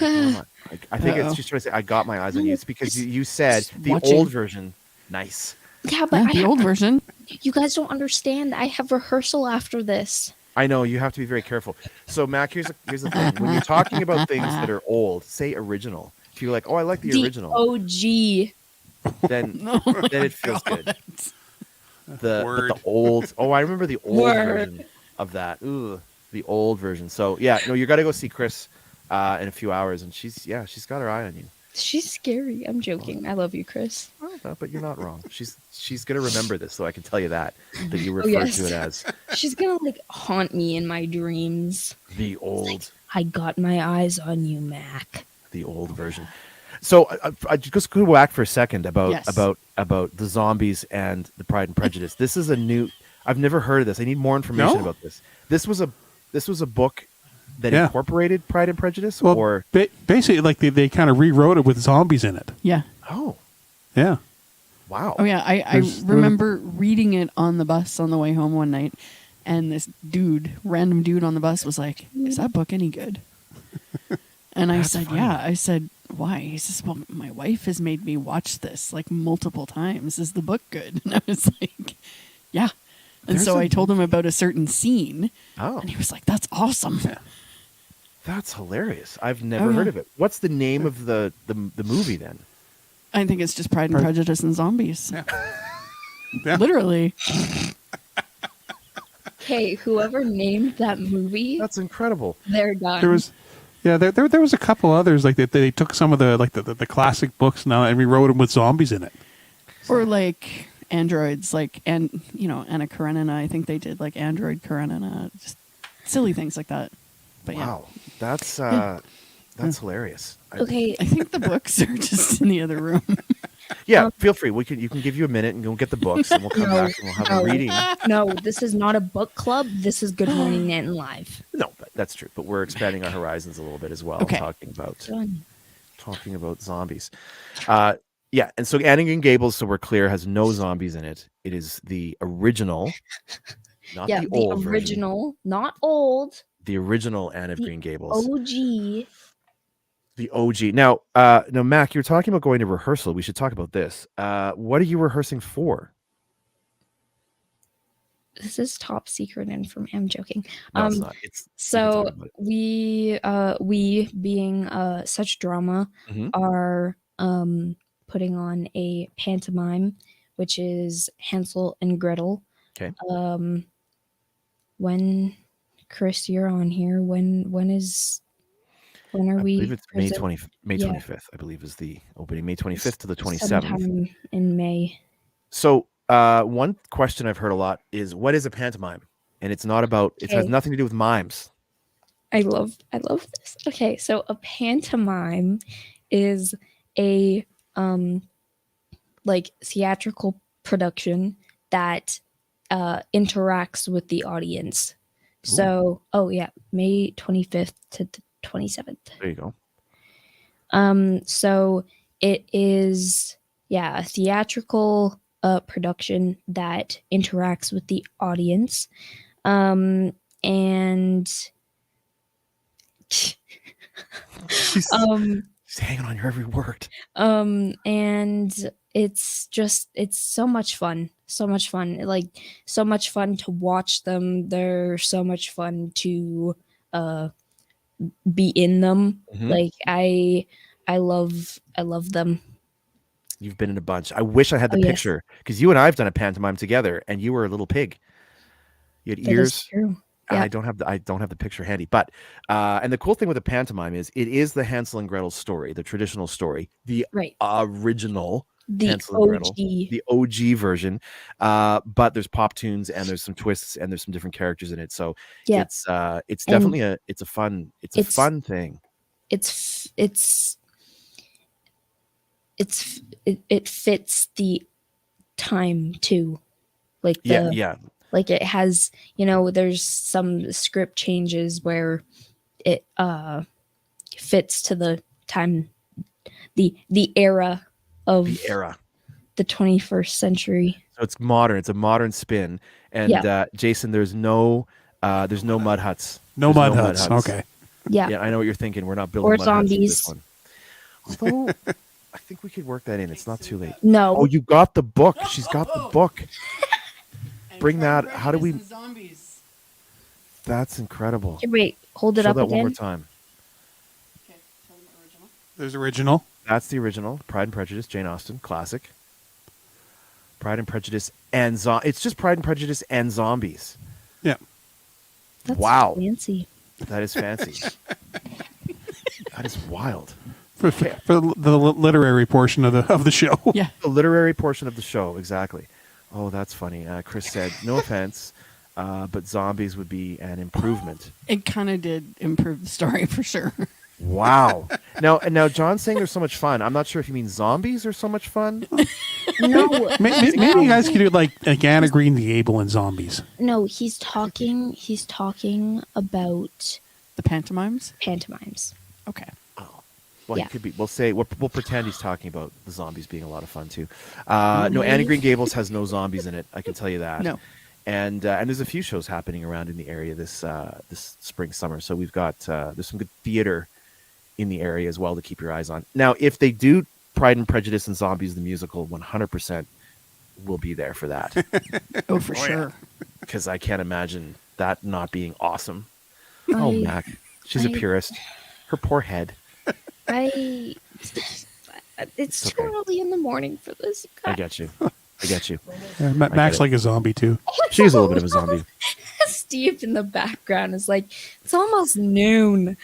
think it's just trying to say, I got my eyes on you. It's because you said Just the watching. old version. Nice. Yeah, but Yeah, the old version. you guys don't understand. I have rehearsal after this. I know you have to be very careful. So, Mac, here's the thing: when you're talking about things that are old, say original. If you're like, "Oh, I like the original," OG. then Oh then it feels good. But Word. the old, I remember the old Word. version of that. Ooh, the old version. So yeah, no, you got to go see Chris in a few hours, and she's got her eye on you. She's scary. I'm joking. I love you, Chris. No, but you're not wrong. She's gonna remember this, so I can tell you that you referred yes. to it as She's gonna like haunt me in my dreams. the old. I got my eyes on you, Mac. The old version. So I just go back for a second about Yes. about the zombies and the Pride and Prejudice. This is a new. I've never heard of this. I need more information No? about this. This was a book that Yeah. incorporated Pride and Prejudice, Well, or basically, like they kind of rewrote it with zombies in it. Yeah. oh Yeah. wow, Oh yeah, I There's- remember reading it on the bus on the way home one night, and this random dude on the bus was like, "Is that book any good?" And I That's said, funny. "Yeah." I said, "Why?" He says, "Well, my wife has made me watch this like multiple times. Is the book good?" And I was like, "Yeah." And There's so a- I told him about a certain scene, oh and he was like, "That's awesome." that's hilarious. I've never Oh, heard yeah. of it. What's the name of the movie then? I think it's just Pride and Prejudice and Zombies. Yeah. Literally. Okay, whoever named that movie, That's incredible. they're done. There was, there was a couple others like that. They took some of the classic books now and rewrote them with zombies in it. Or like androids, Anna Karenina. I think they did like Android Karenina, just silly things like that. But yeah, Wow, that's hilarious. Okay, I think the books are just in the other room. Yeah, feel free. You can give you a minute and go get the books, and we'll come No, back and we'll have a no. reading. no, this is not a book club. This is Good Morning Nanton Live. No, that's true. But we're expanding our horizons a little bit as well, Okay. talking Done. about zombies. Yeah, and so Anne and Gables, so we're clear, has no zombies in it. It is the original, not Yeah, the the old version. original, not old. The original Anne of The Green Gables. OG. The OG. Now, Mac, you're talking about going to rehearsal. We should talk about this. What are you rehearsing for? This is top secret information. I'm joking. No, it's not. It's So you can talk about we being such drama Mhm. are putting on a pantomime, which is Hansel and Gretel. Okay. When Chris, you're on here. When are I we? believe it's May present- 25th. I believe is the opening. May 25th to the 27th. Sometime in May. So, one question I've heard a lot is, what is a pantomime? And it's not about. It has Okay. nothing to do with mimes. I love this. Okay, so a pantomime is a like theatrical production that interacts with the audience. So, May 25th to the 27th. There you go. So it is a theatrical production that interacts with the audience. And She's hanging on your every word. and it's so much fun. So much fun. Like so much fun to watch them. They're so much fun to be in them. Mhm. Like I love them. You've been in a bunch. I wish I had the Oh, yes. picture because you and I have done a pantomime together, and you were a little pig. You had That is ears. true. And Yeah. I don't have the picture handy, but and the cool thing with a pantomime is it is the Hansel and Gretel story, the traditional story, the Right. original The Hansel and Gretel, OG. the OG version. But there's pop tunes and there's some twists and there's some different characters in it. So Yeah. it's And definitely a fun fun thing. It fits the time too. Like Yeah. like it has, there's some script changes where it fits to the time, the era of The era. the 21st century. So it's modern. It's a modern spin. And Jason, there's no mud huts. No There's mud huts. Okay. Yeah. Yeah, I know what you're thinking. We're not building Or mud huts for this zombies. one. Although I think we could work that in. It's not too late. No. Oh, you got the book. She's got the book. Bring that. How do we? Zombies. That's incredible. Here, wait, hold it Show up that one more again. time. Okay, tell them original. There's original. That's the original. Pride and Prejudice, Jane Austen, classic. Pride and Prejudice and it's just Pride and Prejudice and zombies. Yeah. That's Wow. fancy. That is fancy. That is wild. For the literary portion of the show. Yeah. The literary portion of the show, exactly. Oh, that's funny. Chris said, no offense, but zombies would be an improvement. It kind of did improve the story for sure. Wow. Now John's saying they're so much fun. I'm not sure if you mean zombies are so much fun. No, Maybe you guys could do like Anna Green the Able and zombies. no, he's talking about The pantomimes? pantomimes. Okay. Well, Yeah. he could be. We'll pretend he's talking about the zombies being a lot of fun too. No, Anne of Green Gables has no zombies in it. I can tell you that. No. And there's a few shows happening around in the area this spring summer. So we've got there's some good theater in the area as well to keep your eyes on. Now, if they do Pride and Prejudice and Zombies the musical, 100% will be there for that Oh, for sure. because I can't imagine that not being awesome. Oh, Mac, she's a I- purist. Her poor head. It's too okay. early in the morning for this. I get you. I get you. Max like a zombie too. She's a little bit of a zombie. Steve in the background is like, it's almost noon.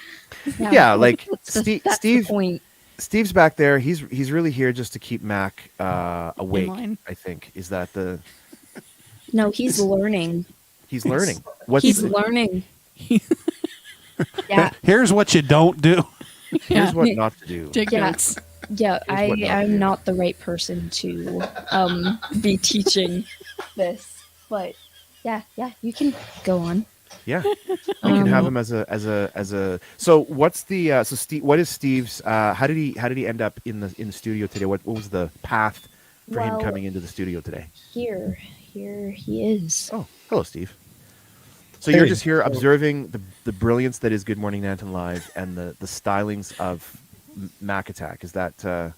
Yeah, like that's the Steve. point. Steve's back there. He's really here just to keep Mac awake. line. I think is that the No, he's learning. he's learning. He's learning. Yeah, Here's what you don't do. Here's what not to do. Take Yeah. notes. yeah. Here's what not to do. I'm not the right person to be teaching this, but yeah, you can go on. Yeah, we can have him as a. So what's the Steve? What is Steve's? How did he end up in the studio today? What was the path for him Well, coming into the studio today? Here he is. Oh, hello, Steve. So you're just here observing the brilliance that is Good Morning Nanton Live and the stylings of Mac Attack. Is that?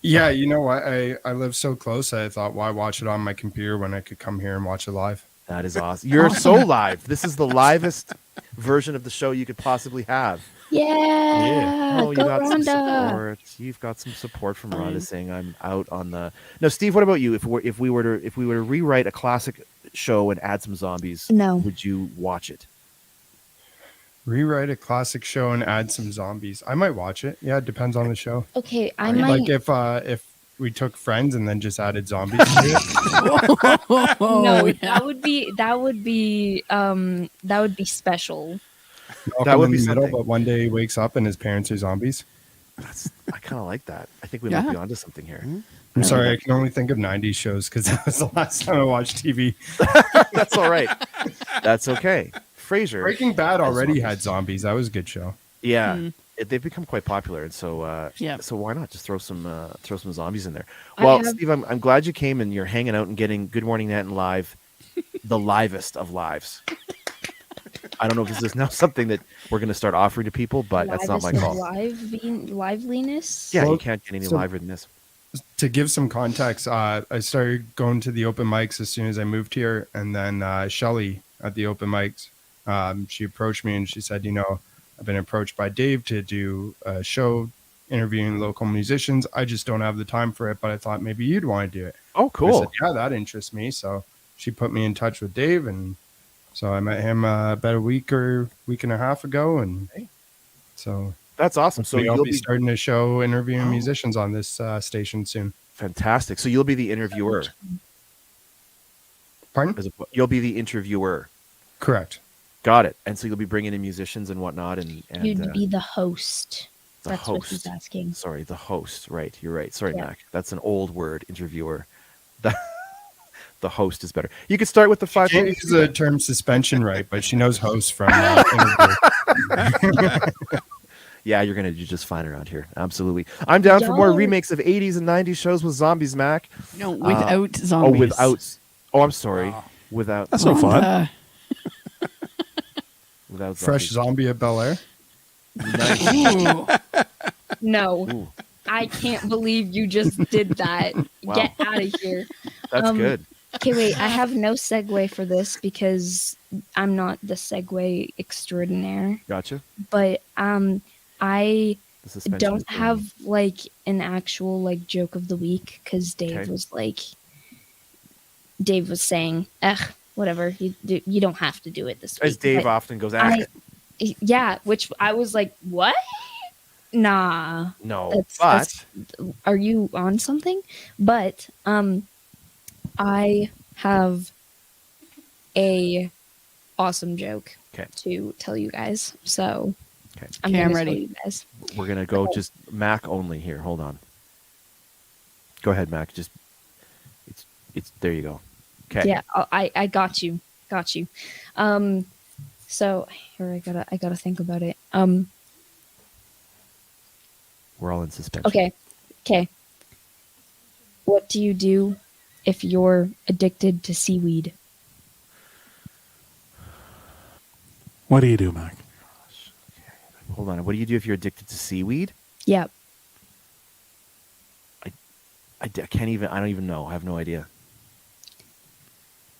Yeah, you know what? I live so close. I thought, why watch it on my computer when I could come here and watch it live? That is awesome. You're so live. This is the livest version of the show you could possibly have. Yeah, Oh, you go got some Rhonda. support. You've got some support from Rhonda saying I'm out on the. No, Steve. What about you? If we were to rewrite a classic show and add some zombies, No. would you watch it? Rewrite a classic show and add some zombies. I might watch it. Yeah, it depends on the show. Okay, I Like might. if we took Friends and then just added zombies to it. Oh, No, yeah. that would be special. That would in be the middle, something. but one day he wakes up and his parents are zombies. I kind of like that. I think we might Yeah. be onto something here. I'm sorry, I can only think of 90s shows because that was the last time I watched TV. That's all right. That's okay. Frasier. Breaking Bad already zombies. had zombies. That was a good show. Yeah, they've become quite popular, and so Yeah. So why not just throw some zombies in there? I Well, have- Steve, I'm glad you came and you're hanging out and getting Good Morning Nanton Live, the livest of lives. I don't know if this is now something that we're going to start offering to people, but that's not my Livest of call. Liveliness. Yeah, you Well, can't get any so- liver than this. To give some context, I started going to the open mics as soon as I moved here, and then Shelly at the open mics. She approached me and she said, I've been approached by Dave to do a show interviewing local musicians. I just don't have the time for it, but I thought maybe you'd want to do it. Oh, I cool. said, yeah, that interests me. So she put me in touch with Dave, and so I met him about a week and a half ago, and so That's awesome. So I'll you'll be be starting a show interviewing musicians on this station soon. fantastic. So you'll be the interviewer. Pardon? You'll be the interviewer. Correct. Got it. And so you'll be bringing in musicians and whatnot, and You'd be the host. the That's what host. he's asking. Sorry, the host. Right, you're right. Sorry, Yeah. Mac. That's an old word. Interviewer. The host is better. You could start with the five. She uses the term suspension right, but she knows host from interview. Yeah, you're gonna do just fine around here. Absolutely. I'm down for more Yo. remakes of 80s and 90s shows with zombies, Mac. No, without Oh, zombies. without. Oh, I'm sorry. Without. That's no fun. Without Fresh zombies. zombie at Bel Air. Nice. Ooh. No, Ooh, I can't believe you just did that. Wow. Get out of here. that's Um, good. Okay, wait. I have no segue for this because I'm not the segue extraordinaire. Gotcha. But I The suspension is don't going. have like an actual like joke of the week because Okay. Dave was saying, whatever. You don't have to do it this week. As Dave But often goes, yeah, which I was like, what? Nah. no, That's- Are you on something? But I have a awesome joke Okay. to tell you guys. So Okay. I'm Okay, I'm gonna ready. tell you guys. we're gonna go just Mac only here. Hold on. Go ahead, Mac. Just it's there. You go. Okay. Yeah, I got you. Got you. So here I gotta think about it. We're all in suspension. Okay. What do you do if you're addicted to seaweed? What do you do, Mac? Hold on. What do you do if you're addicted to seaweed? Yeah. I can't even. I don't even know. I have no idea.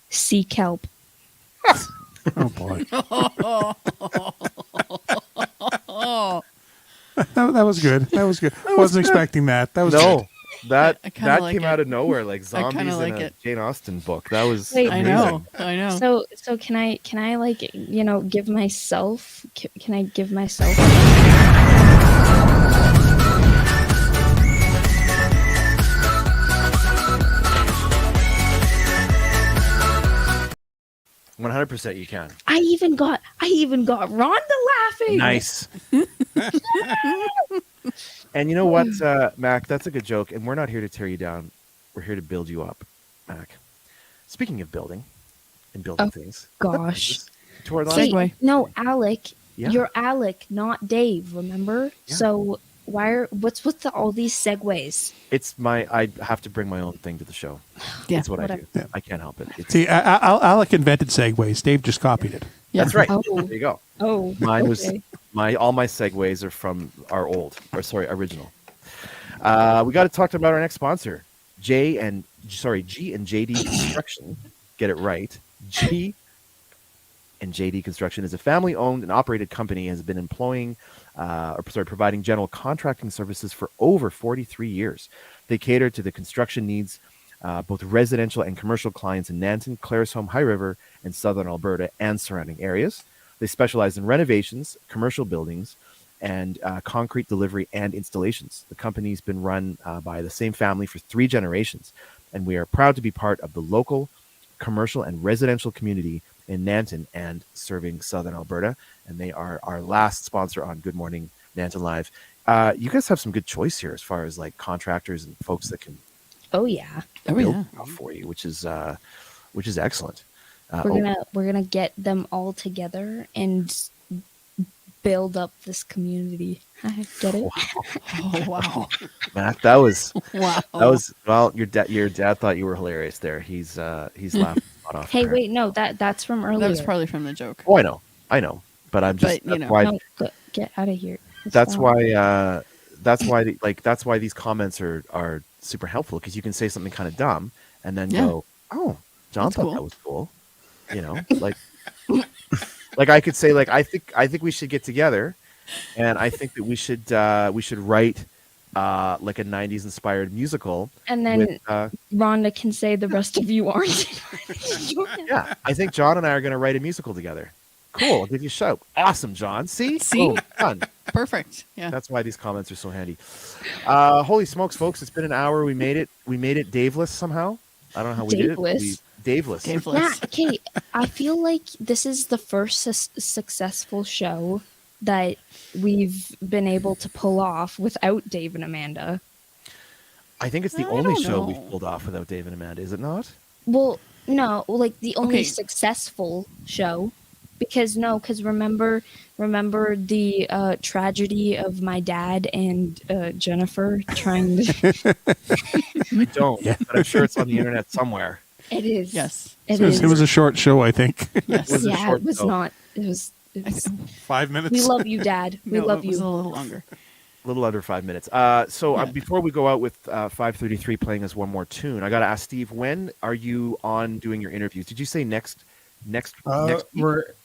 Sea kelp. Oh boy, Oh, that was good. That was good. Wasn't expecting that. That was No, good. that I kinda that like came it. out of nowhere, like I kinda zombies like in a it. Jane Austen book. That was Wait. I amazing. know. So can I like give myself? Can I give myself? 100% you can. I even got Rhonda laughing. Nice. And you know what, Mac? That's a good joke. And we're not here to tear you down. We're here to build you up, Mac. Speaking of building and building Oh, things, Gosh. to our last Hey, Segue. no, Alec. Yeah. You're Alec, not Dave. Remember? Yeah. So what's with all these segues? I have to bring my own thing to the show. Yeah. That's what I Whatever. do. Yeah. I can't help it. It's, See, Alec invented segues. Dave just copied it. Yeah. That's right. Oh. There you go. Oh, Mine was okay. all my segues are from our original. We got to talk about our next sponsor, G and JD Construction. Get it right. G and JD Construction is a family-owned and operated company, has been providing general contracting services for over 43 years. They cater to the construction needs, both residential and commercial clients in Nanton, Claresholm, High River, and southern Alberta and surrounding areas. They specialize in renovations, commercial buildings, and concrete delivery and installations. The company's been run by the same family for 3 generations, and we are proud to be part of the local commercial and residential community in Nanton and serving southern Alberta. And they are our last sponsor on Good Morning Nanton Live. You guys have some good choice here as far as like contractors and folks that can Oh yeah. Oh, build yeah. stuff for you, which is excellent. We're gonna get them all together and build up this community. Get it? Oh, wow. Matt, that was Wow. well. Your dad thought you were hilarious there. He's laughing his butt off. Hey, there. wait, no, that's from earlier. That was probably from the joke. Oh, I know, but I'm just But, you that's know. why No, get out of here. that's Stop. why that's why these comments are super helpful, because you can say something kind of dumb and then Yeah. go, oh, John That's thought cool. that was cool, like Like I could say, like I think we should get together, and I think that we should write like a '90s inspired musical. And then with, Rhonda can say the rest of you aren't. yeah, I think John and I are going to write a musical together. Cool. I'll give you a shout. Awesome, John. See? See? Boom, done. Perfect. Yeah. That's why these comments are so handy. Holy smokes, folks! It's been an hour. We made it. We made it Daveless somehow. I don't know how we did it. Daveless? Daveless. Daveless. Yeah, okay. I feel like this is the first successful show that we've been able to pull off without Dave and Amanda. I think it's the I only don't show know. we've pulled off without Dave and Amanda, is it not? Well, no, like the only Okay. successful show. Because remember the tragedy of my dad and Jennifer trying to. I don't, but I'm sure it's on the internet somewhere. It is. Yes. It It was is. a short show, I think. Yes. Was it Yeah, short, it was though? not. It was. 5 minutes. We love you, Dad. We No, love it was you. a little longer. A little under 5 minutes. So Yeah. before we go out with 5:33 playing us one more tune, I got to ask Steve, when are you on doing your interviews? Did you say next week?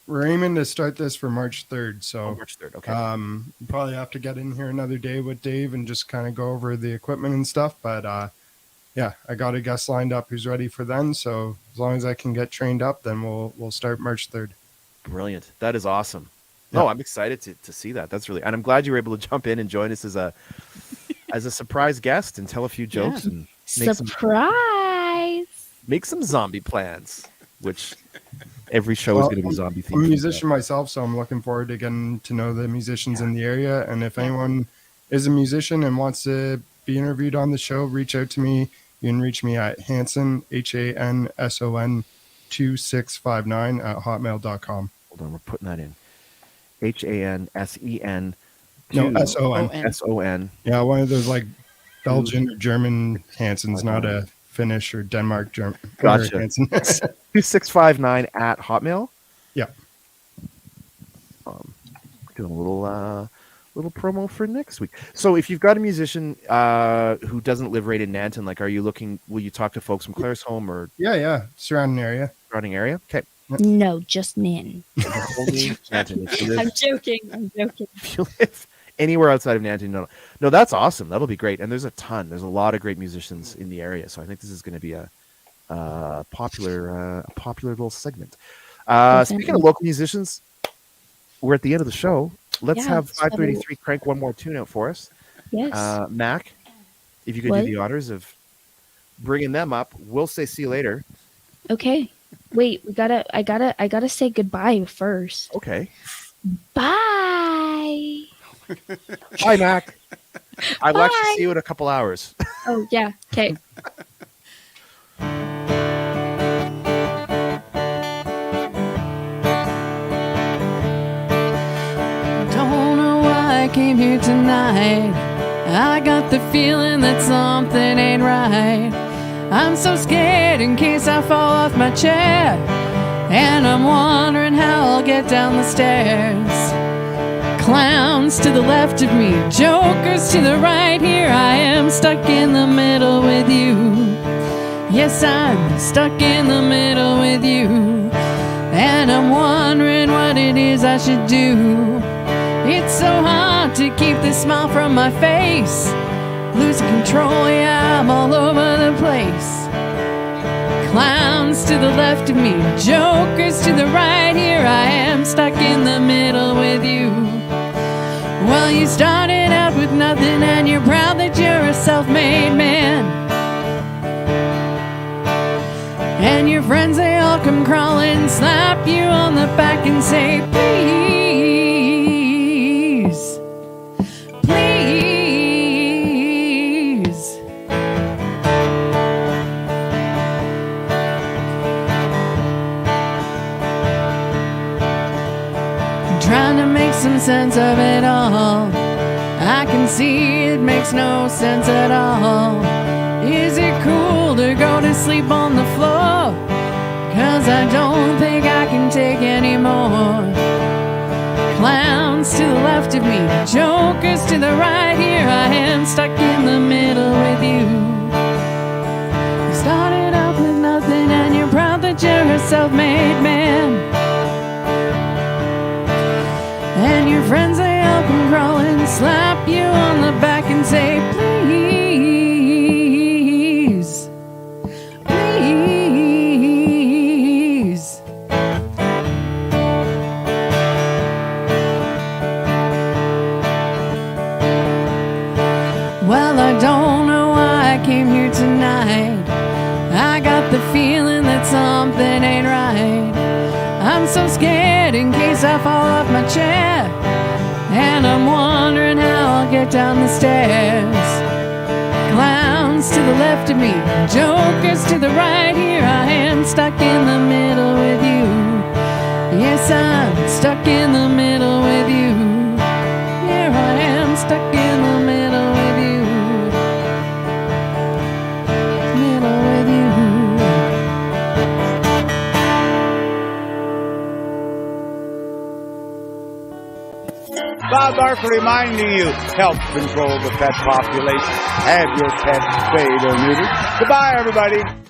We're aiming to start this for March 3rd. So Oh, March 3rd. Okay. we'll probably have to get in here another day with Dave and just kind of go over the equipment and stuff. But yeah, I got a guest lined up who's ready for then. So as long as I can get trained up, then we'll start March 3rd. Brilliant. That is awesome. No, I'm excited to see that. That's really, and I'm glad you were able to jump in and join us as a surprise guest and tell a few jokes and Surprise! make some zombie plans, which every show is Well, going to be zombie themed. I'm a musician myself, so I'm looking forward to getting to know the musicians in the area. And if anyone is a musician and wants to be interviewed on the show, reach out to me. You can reach me at Hanson, HANSON 2659 at hotmail.com. Hold on, we're putting that in. HANSEN. No, SON. SON. Yeah, one of those like Belgian or German Hansons, not a Finnish or Denmark German. Gotcha. Hanson. 2659 at Hotmail. Yeah. Doing a little promo for next week. So if you've got a musician who doesn't live right in Nanton, like, will you talk to folks from Claresholm or Yeah. Surrounding area. surrounding area? Okay. No, just Nin. Only Nanton. If you live, I'm joking. if you live anywhere outside of Nanton, no, that's awesome. That'll be great. And there's a lot of great musicians in the area. So I think this is going to be a popular little segment. Speaking of local musicians, we're at the end of the show. Let's have 533 crank one more tune out for us. Yes. Mac, if you could What? do the honors of bringing them up, we'll say see you later. Okay. Wait, I gotta say goodbye first. Okay. Bye. Bye, Mac. I'll actually Bye. see you in a couple hours. Oh yeah. Okay. Don't know why I came here tonight. I got the feeling that something ain't right. I'm so scared in case I fall off my chair, and I'm wondering how I'll get down the stairs. Clowns to the left of me, jokers to the right. Here I am, stuck in the middle with you. Yes, I'm stuck in the middle with you, and I'm wondering what it is I should do. It's so hard to keep the smile from my face. Losing control, yeah, I'm all over the place. Clowns to the left of me, jokers to the right. Here I am, stuck in the middle with you. Well, you started out with nothing, and you're proud that you're a self-made man. And your friends, they all come crawling, slap you on the back and say, please, please. I'm trying to make some sense of it all. I can see it makes no sense at all. Is it cool to go to sleep on the floor? 'Cause I don't think I can take any more. Clowns to the left of me, jokers to the right. Here I am, stuck in the middle with you. You started out with nothing, and you're proud that you're a self-made man. so scared in case I fall off my chair. And I'm wondering how I'll get down the stairs. Clowns to the left of me, jokers to the right. Here I am, stuck in the middle with you. Yes, I'm stuck in the middle with you. Here I am, stuck in the middle with you. Middle with you. Bob Barker reminding you, help control the pet population. Have your pet spayed or neutered. Goodbye, everybody.